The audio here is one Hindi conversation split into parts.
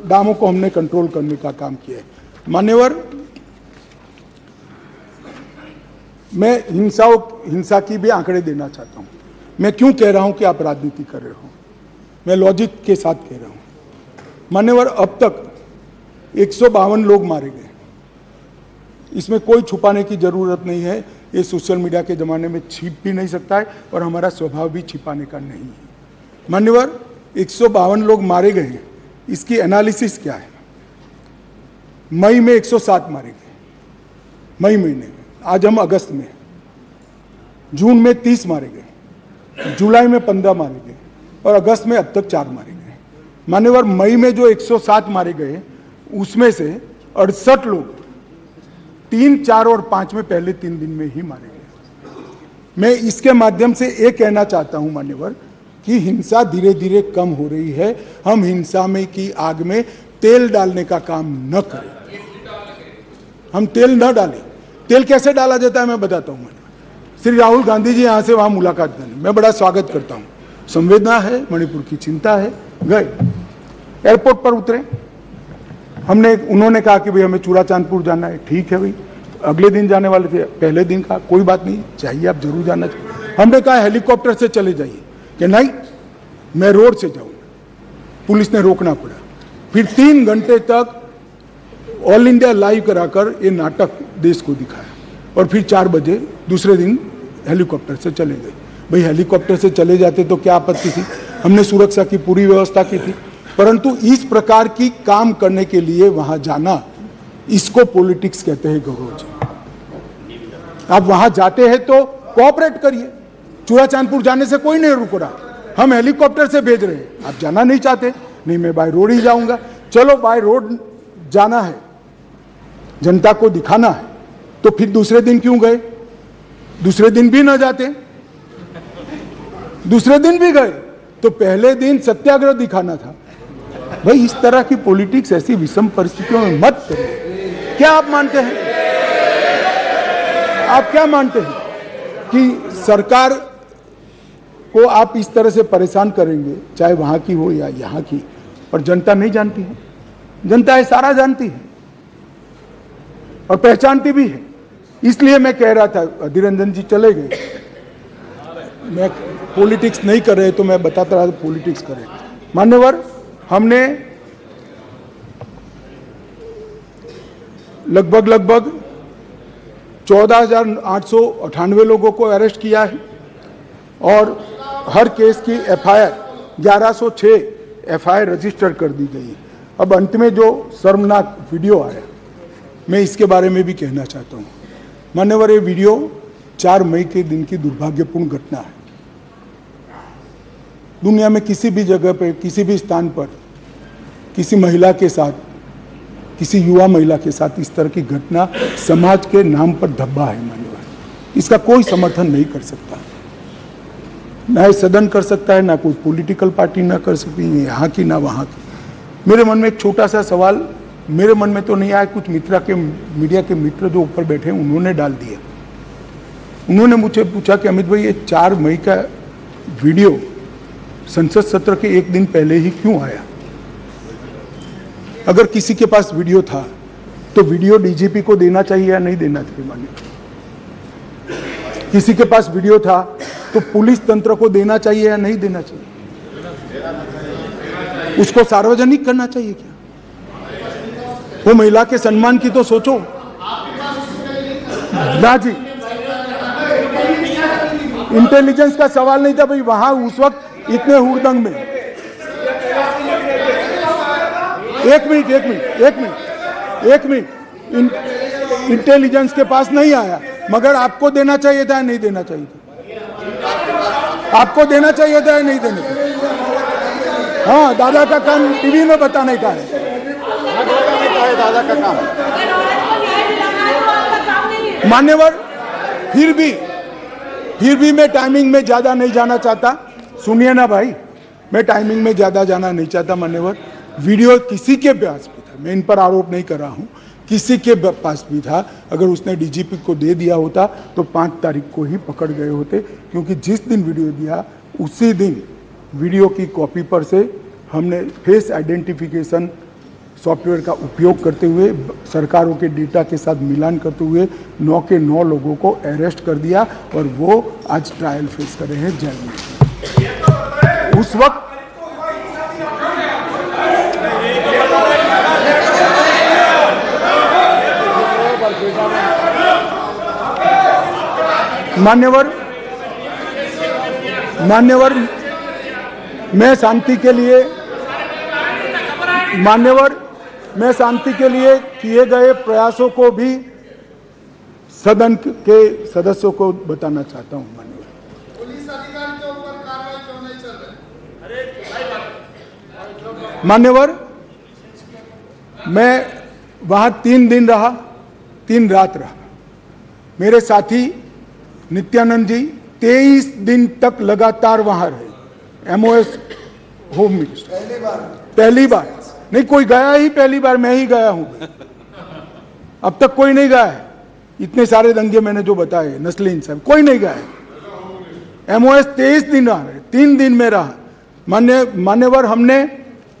दामों को हमने कंट्रोल करने का काम किया है। मान्यवर, मैं हिंसा की भी आंकड़े देना चाहता हूं। मैं क्यों कह रहा हूं कि आप राजनीति कर रहे हो, मैं लॉजिक के साथ कह रहा हूं। मान्यवर, अब तक 152 लोग मारे गए, इसमें कोई छुपाने की जरूरत नहीं है। ये सोशल मीडिया के जमाने में छिप भी नहीं सकता है और हमारा स्वभाव भी छिपाने का नहीं है। मान्यवर, 152 लोग मारे गए, इसकी एनालिसिस क्या है? मई में 107 मारे गए, मई महीने में, आज हम अगस्त में, जून में 30 मारे गए, जुलाई में 15 मारे गए और अगस्त में अब तक 4 मारे गए। मान्यवर, मई में जो 107 मारे गए उसमें से 68 लोग 3, 4 और 5 में पहले 3 दिन में ही मारे गए। मैं इसके माध्यम से ये कहना चाहता हूं मान्यवर कि हिंसा धीरे धीरे कम हो रही है। हम हिंसा में की आग में तेल डालने का काम न करें, हम तेल न डालें। तेल कैसे डाला जाता है मैं बताता हूं। श्री राहुल गांधी जी यहां से वहां मुलाकात करने, मैं बड़ा स्वागत करता हूं, संवेदना है, मणिपुर की चिंता है। गए, एयरपोर्ट पर उतरे, उन्होंने कहा कि भाई हमें चूड़ाचांदपुर जाना है। ठीक है भाई, अगले दिन जाने वाले थे, पहले दिन कहा कोई बात नहीं, चाहिए आप जरूर जाना चाहिए। हमने कहा हेलीकॉप्टर से चले जाइए, कि नहीं मैं रोड से जाऊंगा। पुलिस ने रोकना पड़ा। फिर 3 घंटे तक ऑल इंडिया लाइव कराकर ये नाटक देश को दिखाया और फिर 4 बजे दूसरे दिन हेलीकॉप्टर से चले गए। भाई हेलीकॉप्टर से चले जाते तो क्या आपत्ति थी, हमने सुरक्षा की पूरी व्यवस्था की थी, परंतु इस प्रकार की काम करने के लिए वहां जाना, इसको पॉलिटिक्स कहते हैं गौरव जी। आप वहां जाते हैं तो कोऑपरेट करिए। चूड़ाचांदपुर जाने से कोई नहीं रुक रहा, हम हेलीकॉप्टर से भेज रहे हैं, आप जाना नहीं चाहते, नहीं मैं बाय रोड ही जाऊंगा। चलो बाय रोड जाना है, जनता को दिखाना है, तो फिर दूसरे दिन क्यों गए? दूसरे दिन भी ना जाते, दूसरे दिन भी गए तो पहले दिन सत्याग्रह दिखाना था। भाई इस तरह की पॉलिटिक्स ऐसी विषम परिस्थितियों में मत करिए। क्या आप मानते हैं, आप क्या मानते हैं कि सरकार को आप इस तरह से परेशान करेंगे, चाहे वहां की हो या यहां की, और जनता नहीं जानती है? जनता ये सारा जानती है और पहचानती भी है। इसलिए मैं कह रहा था, अधीर रंजन जी चले गए, मैं पॉलिटिक्स नहीं कर रहे तो मैं बताता रहा पॉलिटिक्स करें। मान्यवर, हमने लगभग 14,898 लोगों को अरेस्ट किया है और हर केस की एफआईआर 1106 एफआईआर रजिस्टर कर दी गई है। अब अंत में जो शर्मनाक वीडियो आया, मैं इसके बारे में भी कहना चाहता हूं। मान्यवर, ये वीडियो 4 मई के दिन की दुर्भाग्यपूर्ण घटना है। दुनिया में किसी भी जगह पर, किसी भी स्थान पर, किसी महिला के साथ, किसी युवा महिला के साथ इस तरह की घटना समाज के नाम पर धब्बा है। मान्यवर, इसका कोई समर्थन नहीं कर सकता, ना ये सदन कर सकता है, ना कोई पॉलिटिकल पार्टी ना कर सकती है, यहाँ की ना वहाँ की। मेरे मन में एक छोटा सा सवाल, मेरे मन में तो नहीं आया, कुछ मीडिया के मित्र जो ऊपर बैठे हैं उन्होंने डाल दिया। उन्होंने मुझे पूछा कि अमित भाई ये 4 मई का वीडियो संसद सत्र के 1 दिन पहले ही क्यों आया? अगर किसी के पास वीडियो था तो वीडियो डीजीपी को देना चाहिए या नहीं देना चाहिए? मानिए किसी के पास वीडियो था तो पुलिस तंत्र को देना चाहिए या नहीं देना चाहिए? उसको सार्वजनिक करना चाहिए क्या? वो महिला के सम्मान की तो सोचो ना जी। इंटेलिजेंस का सवाल नहीं था भाई, वहां उस वक्त इतने हुड़दंग में। एक मिनट, इंटेलिजेंस के पास नहीं आया, मगर आपको देना चाहिए था या नहीं देना चाहिए था? आपको देना चाहिए था या नहीं देना चाहिए? हाँ, दादा का काम टीवी में बताने का है, दादा का काम। मान्यवर, फिर भी मैं टाइमिंग में ज्यादा नहीं जाना चाहता। सुनिए ना भाई, मैं टाइमिंग में ज्यादा जाना नहीं चाहता। मान्यवर, वीडियो किसी के पास भी था, मैं इन पर आरोप नहीं कर रहा हूं, किसी के पास भी था। अगर उसने डीजीपी को दे दिया होता तो 5 तारीख को ही पकड़ गए होते, क्योंकि जिस दिन वीडियो दिया उसी दिन वीडियो की कॉपी पर से हमने फेस आइडेंटिफिकेशन सॉफ्टवेयर का उपयोग करते हुए सरकारों के डेटा के साथ मिलान करते हुए 9 के 9 लोगों को अरेस्ट कर दिया और वो आज ट्रायल फेस कर रहे हैं जेल में। उस वक्त मान्यवर मैं शांति के लिए किए गए प्रयासों को भी सदन के सदस्यों को बताना चाहता हूं। पुलिस अधिकारी के ऊपर कार्रवाई क्यों नहीं चल रही? मान्यवर, मैं वहां 3 दिन रहा, 3 रात रहा। मेरे साथी नित्यानंद जी 23 दिन तक लगातार वहां रहे। MOS होम मिनिस्टर पहली बार नहीं कोई गया ही, पहली बार मैं ही गया हूं। अब तक कोई नहीं गया है। इतने सारे दंगे मैंने जो बताए, नस्ली इंसाफ, कोई नहीं गया है। MOS 23 दिन रहा है, 3 दिन में रहा। मान्यवर, हमने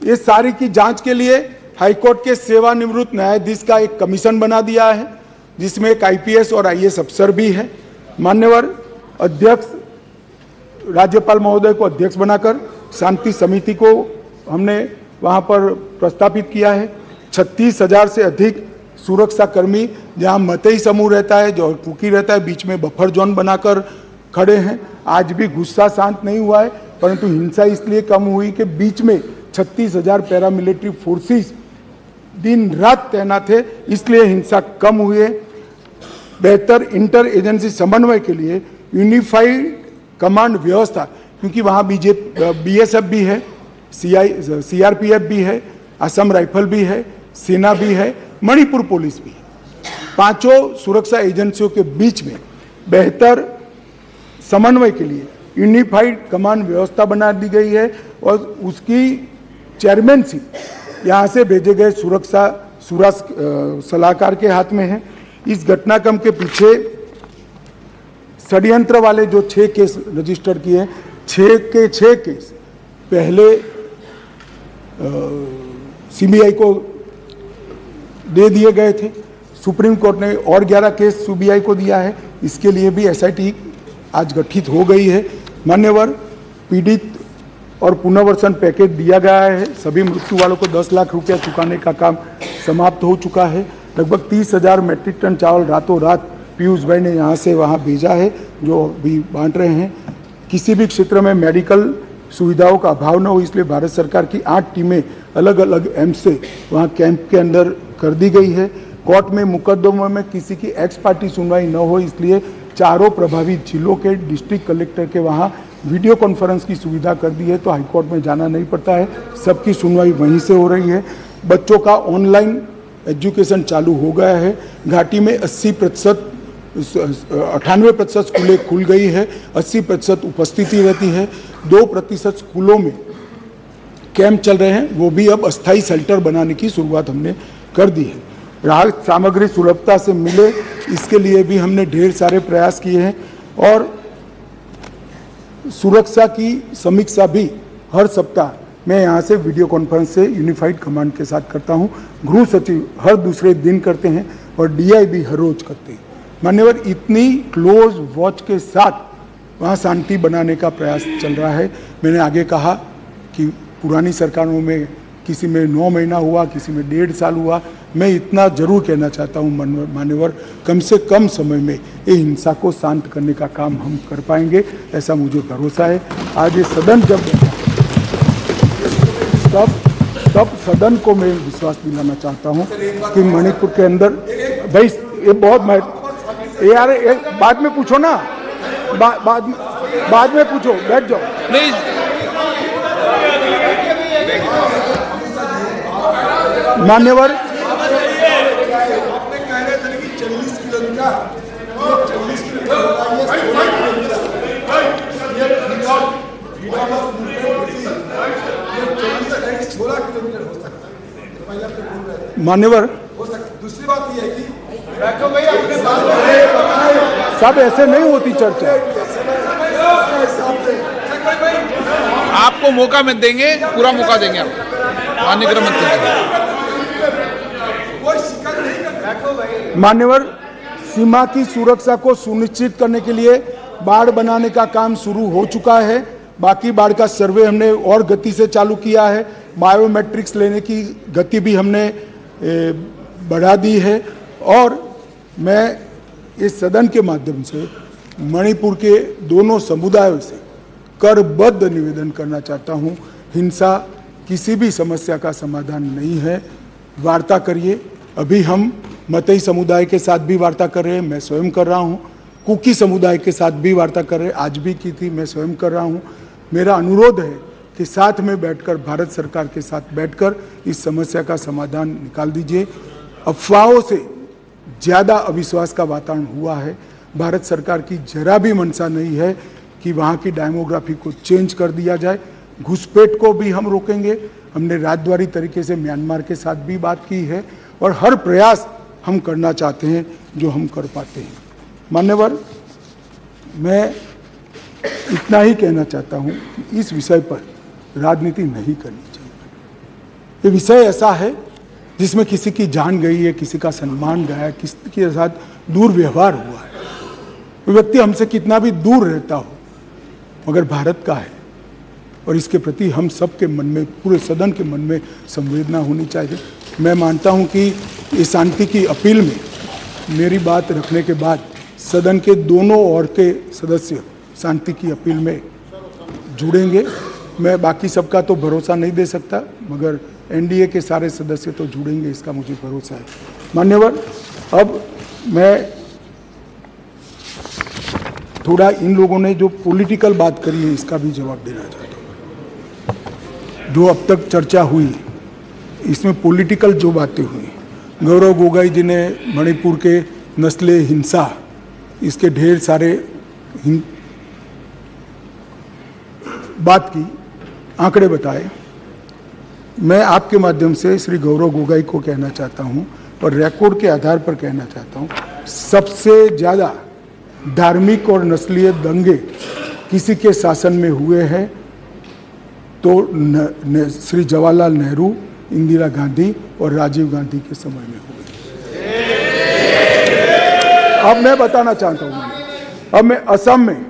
ये सारी की जांच के लिए हाईकोर्ट के सेवानिवृत्त न्यायाधीश का एक कमीशन बना दिया है, जिसमें एक IPS और IAS अफसर भी है। मान्यवर, अध्यक्ष राज्यपाल महोदय को अध्यक्ष बनाकर शांति समिति को हमने वहां पर प्रस्तापित किया है। 36,000 से अधिक सुरक्षा कर्मी जहां मतई समूह रहता है, जो कुकी रहता है, बीच में बफर जोन बनाकर खड़े हैं। आज भी गुस्सा शांत नहीं हुआ है, परंतु हिंसा इसलिए कम हुई कि बीच में 36,000 पैरामिलिट्री फोर्सेस दिन रात तैनात थे, इसलिए हिंसा कम हुई है। बेहतर इंटर एजेंसी समन्वय के लिए यूनिफाइड कमांड व्यवस्था, क्योंकि वहां BSF भी है, CRPF भी है, असम राइफल भी है, सेना भी है, मणिपुर पुलिस भी है। 5 सुरक्षा एजेंसियों के बीच में बेहतर समन्वय के लिए यूनिफाइड कमांड व्यवस्था बना दी गई है और उसकी चेयरमैनशिप यहाँ से भेजे गए सुरक्षा सलाहकार के हाथ में है। इस घटनाक्रम के पीछे षड्यंत्र वाले जो 6 केस रजिस्टर किए, 6 के 6 केस पहले CBI को दे दिए गए थे। सुप्रीम कोर्ट ने और 11 केस CBI को दिया है। इसके लिए भी SIT आज गठित हो गई है। मान्यवर, पीड़ित और पुनर्वसन पैकेज दिया गया है। सभी मृत्यु वालों को 10 लाख रुपया चुकाने का काम समाप्त हो चुका है। लगभग 30,000 मेट्रिक टन चावल रातों रात पीयूष भाई ने यहाँ से वहाँ भेजा है, जो अभी बांट रहे हैं। किसी भी क्षेत्र में मेडिकल सुविधाओं का अभाव न हो, इसलिए भारत सरकार की 8 टीमें अलग अलग एम्स से वहाँ कैंप के अंदर कर दी गई है। कोर्ट में मुकदमों में किसी की एक्स पार्टी सुनवाई न हो, इसलिए चारों प्रभावित जिलों के डिस्ट्रिक्ट कलेक्टर के वहाँ वीडियो कॉन्फ्रेंस की सुविधा कर दी है, तो हाईकोर्ट में जाना नहीं पड़ता है, सबकी सुनवाई वहीं से हो रही है। बच्चों का ऑनलाइन एजुकेशन चालू हो गया है। घाटी में 98% स्कूलें खुल गई है, 80% उपस्थिति रहती है। 2% स्कूलों में कैंप चल रहे हैं, वो भी अब अस्थायी शेल्टर बनाने की शुरुआत हमने कर दी है। राहत सामग्री सुलभता से मिले, इसके लिए भी हमने ढेर सारे प्रयास किए हैं और सुरक्षा की समीक्षा भी हर सप्ताह मैं यहाँ से वीडियो कॉन्फ्रेंस से यूनिफाइड कमांड के साथ करता हूँ। गृह सचिव हर दूसरे दिन करते हैं और DI भी हर रोज करते हैं। मान्यवर, इतनी क्लोज वॉच के साथ वहाँ शांति बनाने का प्रयास चल रहा है। मैंने आगे कहा कि पुरानी सरकारों में किसी में 9 महीना हुआ, किसी में 1.5 साल हुआ। मैं इतना जरूर कहना चाहता हूँ मान्यवर, कम से कम समय में ये हिंसा को शांत करने का काम हम कर पाएंगे, ऐसा मुझे भरोसा है। आज ये सदन जब तब सदन को मैं विश्वास दिलाना चाहता हूँ कि मणिपुर के अंदर भाई ये बहुत यार बाद में पूछो ना, बाद में पूछो, बैठ जाओ। नहीं मान्यवर, आपने कह रहे थे कि 40 किलोमीटर मान्यवर, दूसरी बात यह है कि सब ऐसे नहीं होती चर्चा। आपको मौका में देंगे, पूरा मौका देंगे आपको, माननीय गृह मंत्री। मान्यवर, सीमा की सुरक्षा को सुनिश्चित करने के लिए बाड़ बनाने का काम शुरू हो चुका है। बाकी बाड़ का सर्वे हमने और गति से चालू किया है। बायोमेट्रिक्स लेने की गति भी हमने बढ़ा दी है। और मैं इस सदन के माध्यम से मणिपुर के दोनों समुदायों से करबद्ध निवेदन करना चाहता हूं, हिंसा किसी भी समस्या का समाधान नहीं है। वार्ता करिए। अभी हम मतई समुदाय के साथ भी वार्ता कर रहे हैं, मैं स्वयं कर रहा हूं। कुकी समुदाय के साथ भी वार्ता कर रहे हैं, आज भी की थी, मैं स्वयं कर रहा हूं। मेरा अनुरोध है कि साथ में बैठकर, भारत सरकार के साथ बैठकर इस समस्या का समाधान निकाल दीजिए। अफवाहों से ज़्यादा अविश्वास का वातावरण हुआ है। भारत सरकार की जरा भी मंशा नहीं है कि वहाँ की डेमोग्राफी को चेंज कर दिया जाए। घुसपैठ को भी हम रोकेंगे। हमने राजद्वारी तरीके से म्यांमार के साथ भी बात की है और हर प्रयास हम करना चाहते हैं जो हम कर पाते हैं। मान्यवर, मैं इतना ही कहना चाहता हूं कि इस विषय पर राजनीति नहीं करनी चाहिए। ये विषय ऐसा है जिसमें किसी की जान गई है, किसी का सम्मान गया है, किसी के साथ दुर्व्यवहार हुआ है। वो व्यक्ति हमसे कितना भी दूर रहता हो, मगर भारत का है और इसके प्रति हम सब के मन में, पूरे सदन के मन में संवेदना होनी चाहिए। मैं मानता हूं कि इस शांति की अपील में मेरी बात रखने के बाद सदन के दोनों ओर के सदस्य शांति की अपील में जुड़ेंगे। मैं बाकी सबका तो भरोसा नहीं दे सकता, मगर एनडीए के सारे सदस्य तो जुड़ेंगे, इसका मुझे भरोसा है। मान्यवर, अब मैं थोड़ा इन लोगों ने जो पॉलिटिकल बात करी है इसका भी जवाब देना चाहता हूँ। जो अब तक चर्चा हुई इसमें पॉलिटिकल जो बातें हुई, गौरव गोगोई जी ने मणिपुर के नस्लीय हिंसा, इसके ढेर सारे बात की, आंकड़े बताए। मैं आपके माध्यम से श्री गौरव गोगोई को कहना चाहता हूं और रिकॉर्ड के आधार पर कहना चाहता हूं, सबसे ज़्यादा धार्मिक और नस्लीय दंगे किसी के शासन में हुए हैं तो श्री जवाहरलाल नेहरू, इंदिरा गांधी और राजीव गांधी के समय में हुए। अब मैं बताना चाहता हूं, अब मैं असम में